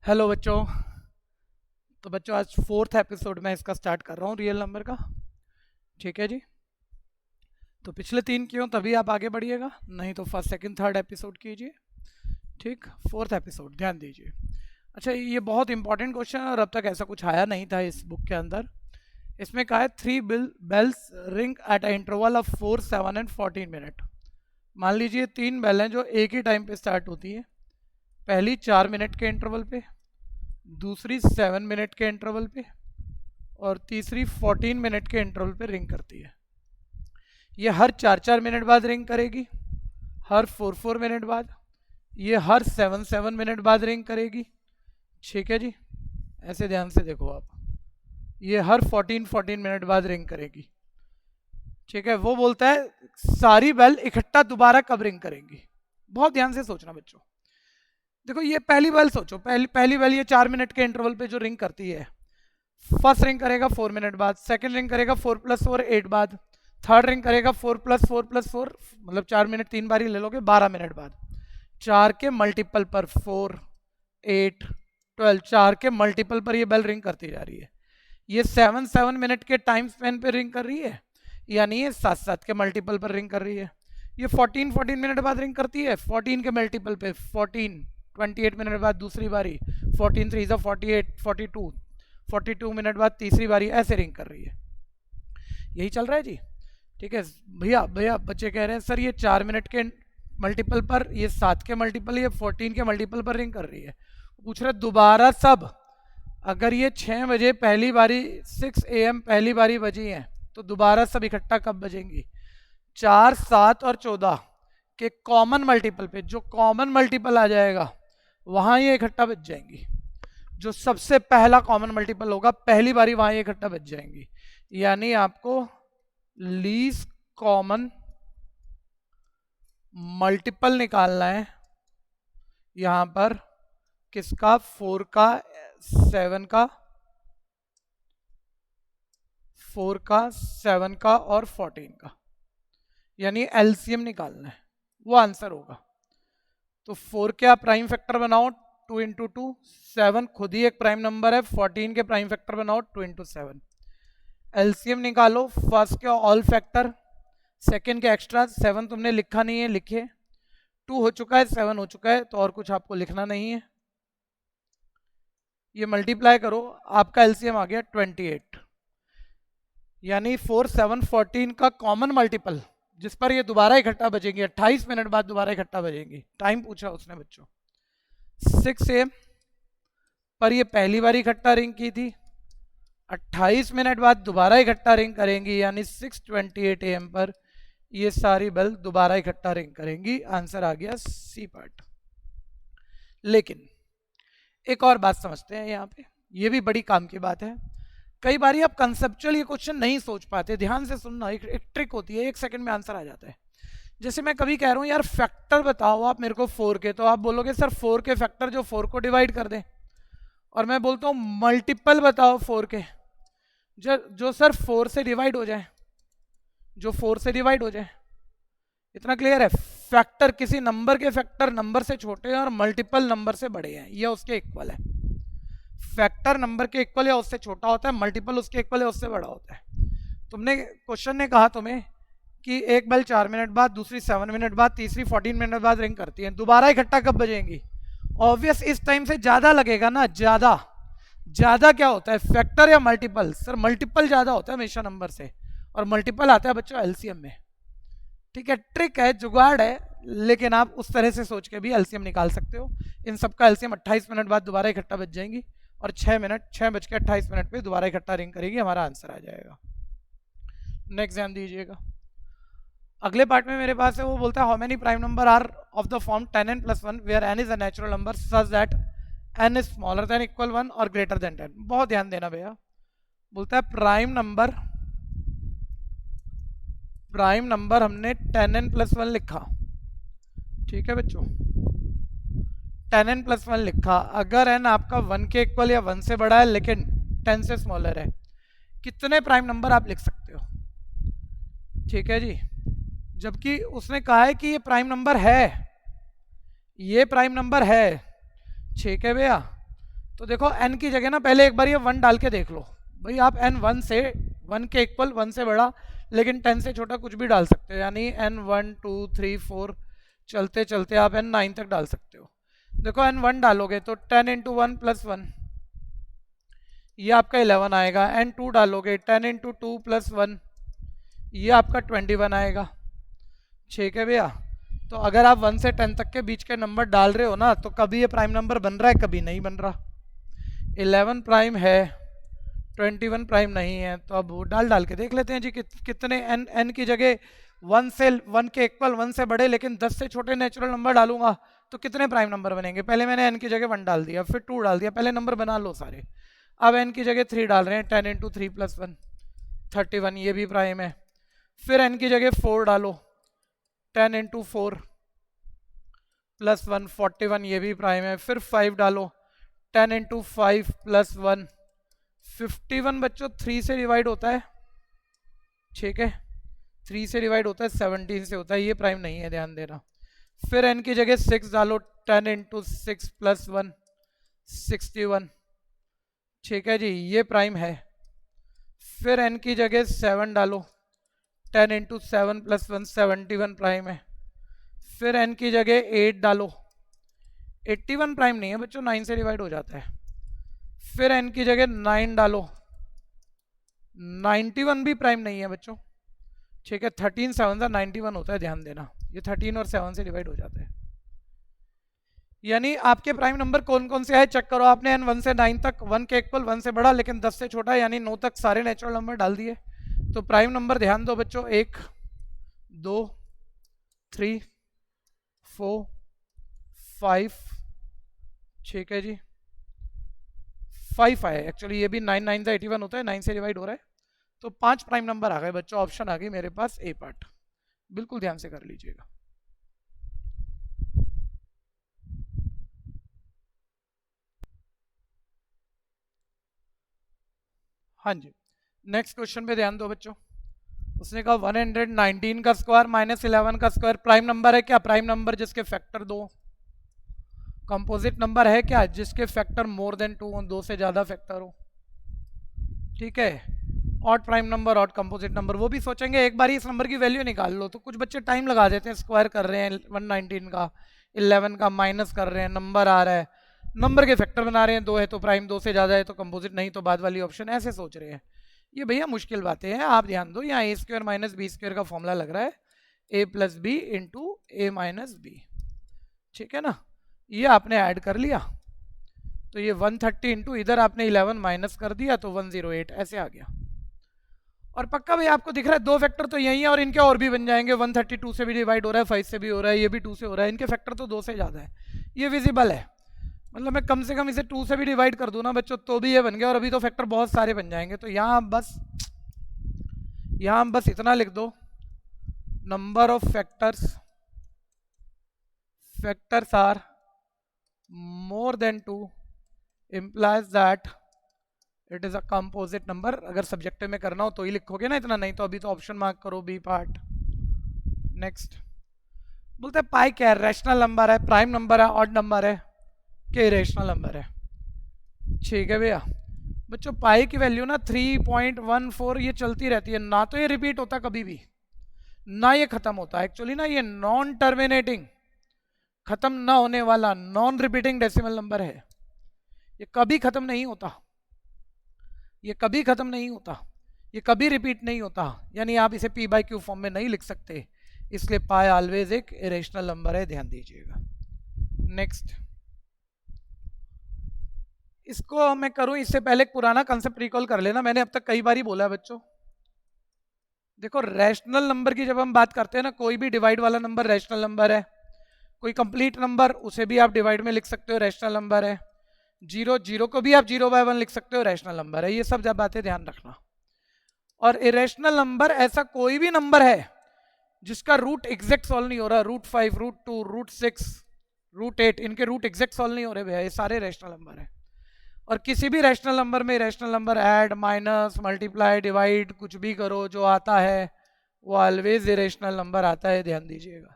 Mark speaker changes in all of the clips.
Speaker 1: Hello बच्चों। तो बच्चों आज फोर्थ एपिसोड में इसका स्टार्ट कर रहा हूँ रियल नंबर का। ठीक है जी। तो पिछले तीन क्यों तभी आप आगे बढ़िएगा, नहीं तो फर्स्ट सेकंड थर्ड एपिसोड कीजिए। ठीक, फोर्थ एपिसोड ध्यान दीजिए। अच्छा, ये बहुत इंपॉर्टेंट क्वेश्चन है और अब तक ऐसा कुछ आया नहीं था इस बुक के अंदर। इसमें कहा है three bells ring at a interval of 4, 7 and 14 minute. मान लीजिए तीन बेल हैं जो एक ही टाइम पे स्टार्ट होती है। पहली 4 मिनट के इंटरवल पे, दूसरी 7 मिनट के इंटरवल पे और तीसरी 14 मिनट के इंटरवल पे रिंग करती है। ये हर 4-4 मिनट बाद रिंग करेगी, हर 4-4 मिनट बाद, ये हर 7-7 मिनट बाद रिंग करेगी। ठीक है जी, ऐसे ध्यान से देखो आप, ये हर 14-14 मिनट बाद रिंग करेगी। ठीक है, वो बोलता है सारी बेल इकट्ठा दोबारा कब रिंग करेंगी। बहुत ध्यान से सोचना बच्चों। देखो ये पहली बेल सोचो, पहली बेल ये 4 मिनट के इंटरवल पे जो रिंग करती है। फर्स्ट रिंग करेगा 4 मिनट बाद, सेकंड रिंग करेगा 4+4 8 बाद, थर्ड रिंग करेगा 4+4+4 मतलब 4 मिनट 3 बारी ले लोगे 12 मिनट बाद। चार के मल्टीपल पर 4, 8, 12, चार के मल्टीपल पर ये बेल रिंग करती जा रही है। ये 7-7 मिनट के टाइम स्पेन पे रिंग कर रही है, यानी ये 7-7 के मल्टीपल पर रिंग कर रही है। ये 14-14 मिनट बाद रिंग करती है, 14 के मल्टीपल पे 14, 28 मिनट बाद दूसरी बारी, 14 3 48, 42, 42 मिनट बाद तीसरी बारी, ऐसे रिंग कर रही है। यही चल रहा है जी। ठीक है भैया, बच्चे कह रहे हैं सर ये 4 मिनट के मल्टीपल पर, ये 7 के मल्टीपल, ये 14 के मल्टीपल पर रिंग कर रही है। पूछ रहे दोबारा सब, अगर ये 6 बजे पहली बारी 6 AM पहली बारी बजी है तो दोबारा सब इकट्ठा कब बजेंगी। 4, 7 और 14 के कॉमन मल्टीपल पे, जो कॉमन मल्टीपल आ जाएगा वहां ये इकट्ठा बज जाएंगी। जो सबसे पहला कॉमन मल्टीपल होगा पहली बारी वहां ये इकट्ठा बच जाएंगी। यानी आपको लीस्ट कॉमन मल्टीपल निकालना है यहां पर, किसका, 4 का, 7 का, 4 का, 7 का और 14 का, यानी एलसीएम निकालना है, वो आंसर होगा। तो 4 के आप प्राइम फैक्टर बनाओ 2 इंटू 2, 7 खुद ही एक प्राइम नंबर है, 14 के प्राइम फैक्टर बनाओ 2 इंटू 7। एलसीएम निकालो, फर्स्ट के ऑल फैक्टर, सेकंड के एक्स्ट्रा, 7 तुमने लिखा नहीं है, लिखे, 2 हो चुका है, 7 हो चुका है, तो और कुछ आपको लिखना नहीं है। ये मल्टीप्लाई करो, आपका एलसीएम आ गया 28, यानी 4, 7, 14 का कॉमन मल्टीपल जिस पर ये दोबारा इकट्ठा बजेंगी, 28 मिनट बाद दोबारा इकट्ठा बजेंगी। टाइम पूछा उसने बच्चों, 6 AM पर ये पहली बार इकट्ठा रिंग की थी, 28 मिनट बाद दोबारा इकट्ठा रिंग करेंगी, यानी 6:28 AM पर ये सारी बेल दोबारा इकट्ठा रिंग करेंगी। आंसर आ गया सी पार्ट। लेकिन एक और बात समझते हैं यहाँ पे, ये भी बड़ी काम की बात है। कई बार आप कंसेप्चुअल ये क्वेश्चन नहीं सोच पाते, ध्यान से सुनना, एक ट्रिक होती है, 1 सेकंड में आंसर आ जाता है। जैसे मैं कभी कह रहा हूँ यार फैक्टर बताओ आप मेरे को 4 के, तो आप बोलोगे सर 4 के फैक्टर जो 4 को डिवाइड कर दें, और मैं बोलता हूँ मल्टीपल बताओ 4 के जो सर 4 से डिवाइड हो जाए, जो 4 से डिवाइड हो जाए। इतना क्लियर है, फैक्टर किसी नंबर के फैक्टर नंबर से छोटे हैं और मल्टीपल नंबर से बड़े हैं, यह उसके इक्वल है। फैक्टर नंबर के इक्वल या उससे छोटा होता है, मल्टीपल उसके इक्वल या उससे बड़ा होता है। तुमने क्वेश्चन ने कहा तुम्हें कि एक बेल 4 मिनट बाद, दूसरी 7 मिनट बाद, तीसरी 14 मिनट बाद रिंग करती है, दोबारा इकट्ठा कब बजेंगी। ऑब्वियस इस टाइम से ज्यादा लगेगा ना, ज्यादा। ज्यादा क्या होता है, फैक्टर या मल्टीपल। सर मल्टीपल ज्यादा होता है हमेशा नंबर से, और मल्टीपल आता है बच्चों एलसीएम में। ठीक है, ट्रिक है, जुगाड़ है, लेकिन आप उस तरह से सोच के भी एलसीएम निकाल सकते हो। इन सबका एलसीएम 28 मिनट बाद दोबारा इकट्ठा बच जाएंगी, और 6:28 पे दोबारा इकट्ठा रिंग करेगी, हमारा आंसर आ जाएगा। नेक्स्ट ध्यान दीजिएगा, अगले पार्ट में मेरे पास है, वो बोलता है how many prime number are of the form 10n+1 where n is a natural number such that n is smaller than equal 1 और ग्रेटर देन 10। बहुत ध्यान देना भैया, बोलता है प्राइम नंबर हमने 10n+1 लिखा। ठीक है बच्चों, 10n+1 लिखा, अगर n आपका 1 के इक्वल या 1 से बड़ा है लेकिन 10 से स्मॉलर है, कितने प्राइम नंबर आप लिख सकते हो। ठीक है जी, जबकि उसने कहा है कि ये प्राइम नंबर है, ये प्राइम नंबर है। ठीक है भैया, तो देखो n की जगह ना पहले एक बार ये 1 डाल के देख लो भाई। आप n 1 से 1 के इक्वल 1 से बड़ा लेकिन 10 से छोटा कुछ भी डाल सकते हो, यानी n 1 2 3 4 चलते चलते आप n 9 तक डाल सकते हो। देखो n 1 डालोगे तो 10 इंटू 1 प्लस 1 ये आपका 11 आएगा। n 2 डालोगे 10 इंटू 2 प्लस 1 ये आपका 21 आएगा। ठीक है भैया। तो अगर आप 1 से 10 तक के बीच के नंबर डाल रहे हो ना तो कभी ये प्राइम नंबर बन रहा है, कभी नहीं बन रहा। 11 प्राइम है, 21 प्राइम नहीं है। तो अब वो डाल के देख लेते हैं जी कितने n की जगह 1 से 1 के इक्वल 1 से बड़े लेकिन 10 से छोटे नेचुरल नंबर डालूंगा तो कितने प्राइम नंबर बनेंगे। पहले मैंने n की जगह 1 डाल दिया, फिर 2 डाल दिया, पहले नंबर बना लो सारे। अब n की जगह 3 डाल रहे हैं, 10 इंटू 3 प्लस 1 31 ये भी प्राइम है। फिर n की जगह 4 डालो, 10 इंटू 4 प्लस 1 41 ये भी प्राइम है। फिर 5 डालो, 10 इंटू 5 प्लस 1 51 बच्चों 3 से डिवाइड होता है। ठीक है, 3 से डिवाइड होता है, 17 से होता है, ये प्राइम नहीं है, ध्यान देना। फिर n की जगह 6 डालो, 10 इंटू 6 प्लस 1 61। ठीक है जी, ये प्राइम है। फिर n की जगह 7 डालो, 10 इंटू 7 प्लस 1 71 प्राइम है। फिर n की जगह 8 डालो, 81 प्राइम नहीं है बच्चों, 9 से डिवाइड हो जाता है। फिर n की जगह 9 डालो, 91 भी प्राइम नहीं है बच्चों। ठीक है, 13 7 से 91 होता है, ध्यान देना। ये 13 और 7 से डिवाइड हो जाता है। यानी आपके प्राइम नंबर कौन कौन से आए चेक करो। आपने n 1 से 9 तक 1 के इक्वल 1 से बड़ा लेकिन 10 से छोटा यानी 9 तक सारे नेचुरल नंबर डाल दिए। तो प्राइम नंबर ध्यान दो बच्चों, 1 2 3 4 5। ठीक है जी, 5 आए एक्चुअली, ये भी 9 9 से 81 होता है, 9 से डिवाइड हो रहा है। तो 5 प्राइम नंबर आ गए बच्चों, ऑप्शन आ गई मेरे पास ए पार्ट। बिल्कुल ध्यान से कर लीजिएगा। हाँ जी, नेक्स्ट क्वेश्चन पे ध्यान दो बच्चों। उसने कहा 119 का स्क्वायर माइनस 11 का स्क्वायर प्राइम नंबर है क्या? प्राइम नंबर जिसके फैक्टर 2। कंपोजिट नंबर है क्या? जिसके फैक्टर मोर देन 2 हो, 2 से ज्यादा फैक्टर हो। ठीक है, odd prime number, odd composite number. वो भी सोचेंगे एक बार इस नंबर की वैल्यू निकाल लो, तो कुछ बच्चे टाइम लगा देते हैं, स्क्वायर कर रहे हैं 119 का, 11 का माइनस कर रहे हैं, नंबर आ रहा है, नंबर के फैक्टर बना रहे हैं। 2 है तो प्राइम, 2 से ज़्यादा है तो कंपोजिट, नहीं तो बाद वाली ऑप्शन, ऐसे सोच रहे हैं। ये भैया मुश्किल बातें हैं, आप ध्यान दो। यहाँ ए स्क्वायर माइनस बी स्क्वायर का फॉर्मूला लग रहा है, ए प्लस बी इंटू ए माइनस बी। ठीक है ना, ये आपने ऐड कर लिया तो ये 130 इंटू इधर आपने 11 माइनस कर दिया तो 108 ऐसे आ गया। और पक्का भाई आपको दिख रहा है 2 फैक्टर तो यही है और इनके और भी बन जाएंगे। 132 से भी डिवाइड हो रहा है, 5 से भी हो रहा है, ये भी 2 से हो रहा है, इनके फैक्टर तो 2 से ज़्यादा है, ये विजिबल है। मतलब मैं कम से कम इसे 2 से भी डिवाइड कर दूं ना बच्चों तो भी ये बन गया, और अभी तो फैक्टर बहुत सारे बन जाएंगे। तो यहाँ बस इतना लिख दो, number of factors are more than 2 implies that it is a composite number. अगर सब्जेक्टिव में करना हो तो ही लिखोगे ना इतना, नहीं तो अभी तो ऑप्शन मार्क करो बी पार्ट। नेक्स्ट बोलते हैं पाई क्या है? रैशनल नंबर है, प्राइम नंबर है, ऑड नंबर है कि इरेशनल नंबर है? ठीक है भैया बच्चों, पाई की वैल्यू ना 3.14 ये चलती रहती है, ना तो ये रिपीट होता कभी भी, ना ये खत्म होता। एक्चुअली ना ये नॉन टर्मिनेटिंग, खत्म ना होने वाला नॉन रिपीटिंग डेसिमल नंबर है। ये कभी खत्म नहीं होता, ये कभी खत्म नहीं होता, ये कभी रिपीट नहीं होता। यानी आप इसे p बाई क्यू फॉर्म में नहीं लिख सकते, इसलिए पाई ऑलवेज एक इरेशनल नंबर है, ध्यान दीजिएगा। नेक्स्ट, इसको मैं करूं इससे पहले एक पुराना कंसेप्ट रिकॉल कर लेना, मैंने अब तक कई बार ही बोला है बच्चों। देखो रैशनल नंबर की जब हम बात करते हैं ना, कोई भी डिवाइड वाला नंबर रैशनल नंबर है, कोई कंप्लीट नंबर उसे भी आप डिवाइड में लिख सकते हो, रैशनल नंबर है। 0 को भी आप 0/1 लिख सकते हो, रैशनल नंबर है। ये सब जब बातें ध्यान रखना। और इरेशनल नंबर ऐसा कोई भी नंबर है जिसका रूट एग्जैक्ट सॉल्व नहीं हो रहा, √5 √2 √6 √8 इनके रूट एग्जैक्ट सॉल्व नहीं हो रहे भैया, ये सारे रैशनल नंबर है। और किसी भी रैशनल नंबर में rational number add minus multiply divide कुछ भी करो, जो आता है वो ऑलवेज इरेशनल नंबर आता है, ध्यान दीजिएगा।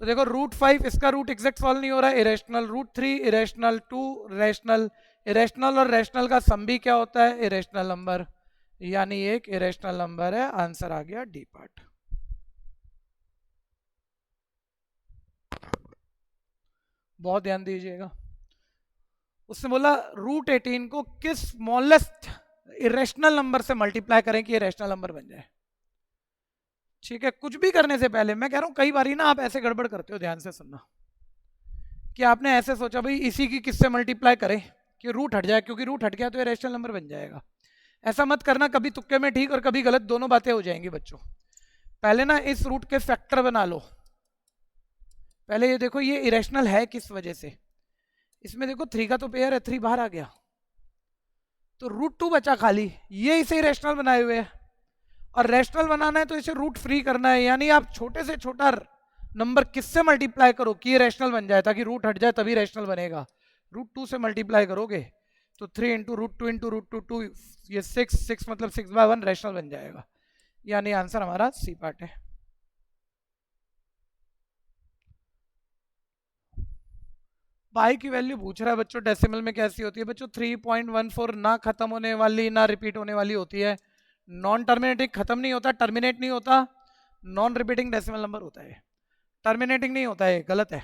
Speaker 1: तो देखो √5 इसका रूट एग्जैक्ट सॉल्व नहीं हो रहा है, इरेशनल √3 इरेशनल 2 रेशनल, इरेशनल और रेशनल का सम भी क्या होता है, इरेशनल नंबर, यानी एक इरेशनल नंबर है। आंसर आ गया डी पार्ट। बहुत ध्यान दीजिएगा। उसने बोला √18 को किस स्मॉलेस्ट इरेशनल नंबर से मल्टीप्लाई करें कि ये रैशनल नंबर बन जाए। ठीक है, कुछ भी करने से पहले मैं कह रहा हूं कई बार ना आप ऐसे गड़बड़ करते हो, ध्यान से सुनना, कि आपने ऐसे सोचा भाई इसी की किससे मल्टीप्लाई करें कि रूट हट जाए, क्योंकि रूट हट गया तो ये रैशनल नंबर बन जाएगा। ऐसा मत करना, कभी तुक्के में ठीक और कभी गलत, दोनों बातें हो जाएंगी बच्चों। पहले ना इस रूट के फैक्टर बना लो। पहले ये देखो ये इरेशनल है किस वजह से, इसमें देखो 3 का तो पेयर है, 3 बाहर आ गया तो √2 बचा खाली, ये इसे रैशनल बनाए हुए है। और रैशनल बनाना है तो इसे रूट फ्री करना है, यानी आप छोटे से छोटा नंबर किससे मल्टीप्लाई करो कि ये रैशनल बन जाए, ताकि रूट हट जाए तभी रैशनल बनेगा। √2 से मल्टीप्लाई करोगे तो 3 इंटू √2 इंटू √2 2, ये 6 मतलब 6/1 रैशनल बन जाएगा, यानी आंसर हमारा सी पार्ट है। पाई की वैल्यू पूछ रहा है बच्चों, डेसिमल में कैसी होती है बच्चों, 3.14 ना खत्म होने वाली ना रिपीट होने वाली होती है। नॉन टर्मिनेटिंग खत्म नहीं होता, टर्मिनेट नहीं होता, नॉन रिपीटिंग डेसिमल नंबर होता है। टर्मिनेटिंग नहीं होता है, गलत है,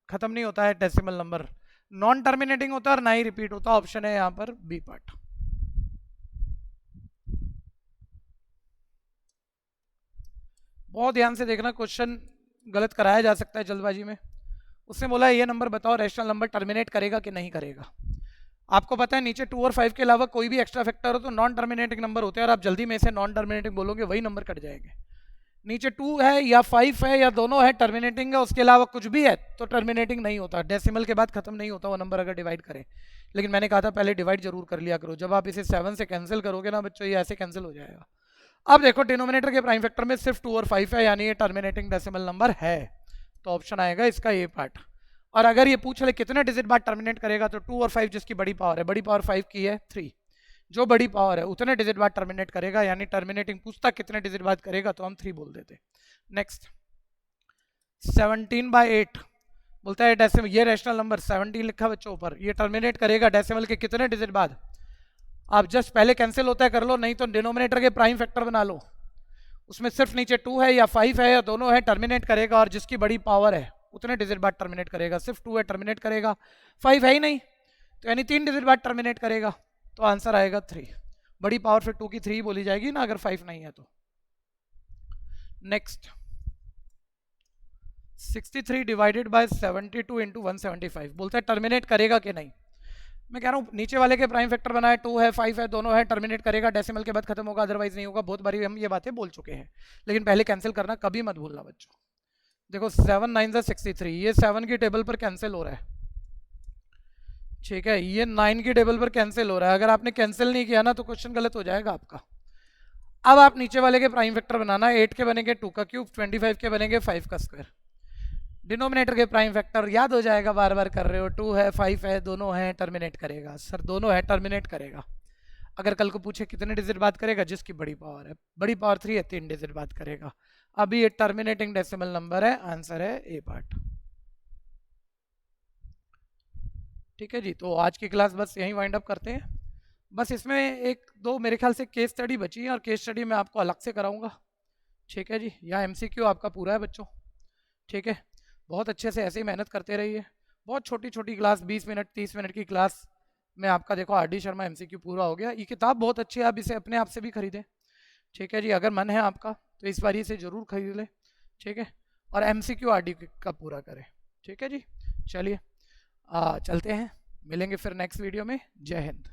Speaker 1: खत्म नहीं होता है डेसिमल नंबर, नॉन टर्मिनेटिंग होता है और ना ही रिपीट होता। ऑप्शन है यहां पर बी पार्ट। बहुत ध्यान से देखना, क्वेश्चन गलत कराया जा सकता है जल्दबाजी में। उसने बोला ये नंबर बताओ रैशनल नंबर टर्मिनेट करेगा कि नहीं करेगा। आपको पता है नीचे 2 और 5 के अलावा कोई भी एक्स्ट्रा फैक्टर हो तो नॉन टर्मिनेटिंग नंबर होते हैं, और आप जल्दी में इसे नॉन टर्मिनेटिंग बोलोगे वही नंबर कट जाएंगे। नीचे 2 है या 5 है या दोनों है टर्मिनेटिंग है, उसके अलावा कुछ भी है तो टर्मिनेटिंग नहीं होता, डेसिमल के बाद खत्म नहीं होता वो नंबर अगर डिवाइड करें। लेकिन मैंने कहा था पहले डिवाइड जरूर कर लिया करो, जब आप इसे 7 से कैंसिल करोगे ना बच्चों ये ऐसे कैंसिल हो जाएगा। अब देखो डिनोमिनेटर के प्राइम फैक्टर में सिर्फ 2 और 5 है, यानी ये टर्मिनेटिंग डेसिमल नंबर है, तो ऑप्शन आएगा इसका ए पार्ट। और अगर ये पूछ ले कितने डिजिट बाद टर्मिनेट करेगा तो 2 और 5 जिसकी बड़ी पावर है, बड़ी पावर 5 की है 3, जो बड़ी पावर है उतने डिजिट बाद टर्मिनेट करेगा, यानी टर्मिनेटिंग पूछता कितने डिजिट बाद करेगा तो हम 3 बोल देते। नेक्स्ट 17/8 बोलता है डेसिमल, ये रैशनल नंबर 17 लिखा बच्चों ऊपर, ये टर्मिनेट करेगा डेसिमल के कितने डिजिट बाद। आप जस्ट पहले कैंसिल होता है कर लो, नहीं तो डिनोमिनेटर के प्राइम फैक्टर बना लो, उसमें सिर्फ नीचे 2 है या 5 है या दोनों है टर्मिनेट करेगा, और जिसकी बड़ी पावर है उतने डिजिट बाद टर्मिनेट करेगा। सिर्फ 2 है टर्मिनेट करेगा, 5 है ही नहीं तो यानी 3 डिजिट बाद टर्मिनेट करेगा, तो आंसर आएगा 3। बड़ी पावर फिर 2 की 3 बोली जाएगी ना अगर 5 नहीं है तो। नेक्स्ट 63 डिवाइडेड बाय 72 इंटू 175 बोलता है टर्मिनेट करेगा कि नहीं। मैं कह रहा हूँ नीचे वाले के प्राइम फैक्टर बनाए, 2 है 5 है दोनों है, टर्मिनेट करेगा, डेसिमल के बाद खत्म होगा, अदरवाइज नहीं होगा। बहुत बारी हम ये बातें बोल चुके हैं, लेकिन पहले कैंसिल करना कभी मत भूलना बच्चों। देखो 7 9 63, ये 7 की टेबल पर कैंसिल हो रहा है, ठीक है, ये 9 की टेबल पर कैंसिल हो रहा है। अगर आपने कैंसिल नहीं किया ना तो क्वेश्चन गलत हो जाएगा आपका। अब आप नीचे वाले के प्राइम फैक्टर बनाना, 8 के बनेंगे 2 का क्यूब, 25 के बनेंगे 5 का स्क्वायर। डिनोमिनेटर के प्राइम फैक्टर याद हो जाएगा, बार बार कर रहे हो, 2 है 5 है दोनों है टर्मिनेट करेगा, सर दोनों है टर्मिनेट करेगा। अगर कल को पूछे कितने डिजिट बात करेगा, जिसकी बड़ी पावर है, बड़ी पावर 3 है 3 डिजिट बात करेगा। अभी ये टर्मिनेटिंग डेसिमल नंबर है, आंसर है ए पार्ट। ठीक है जी, तो आज की क्लास बस यहीं वाइंड अप करते हैं। बस इसमें एक दो मेरे ख्याल से केस स्टडी बची है, और केस स्टडी मैं आपको अलग से कराऊंगा। ठीक है जी, यहाँ एमसीक्यू आपका पूरा है बच्चों। ठीक है, बहुत अच्छे से ऐसे ही मेहनत करते रहिए। बहुत छोटी छोटी क्लास, 20 मिनट 30 मिनट की क्लास में आपका देखो आर डी शर्मा एमसीक्यू पूरा हो गया। ये किताब बहुत अच्छी है, आप इसे अपने आप से भी खरीदें। ठीक है जी, अगर मन है आपका तो इस बार इसे ज़रूर खरीद लें। ठीक है, और एमसीक्यू आर डी का पूरा करें। ठीक है जी, चलिए चलते हैं, मिलेंगे फिर नेक्स्ट वीडियो में। जय हिंद।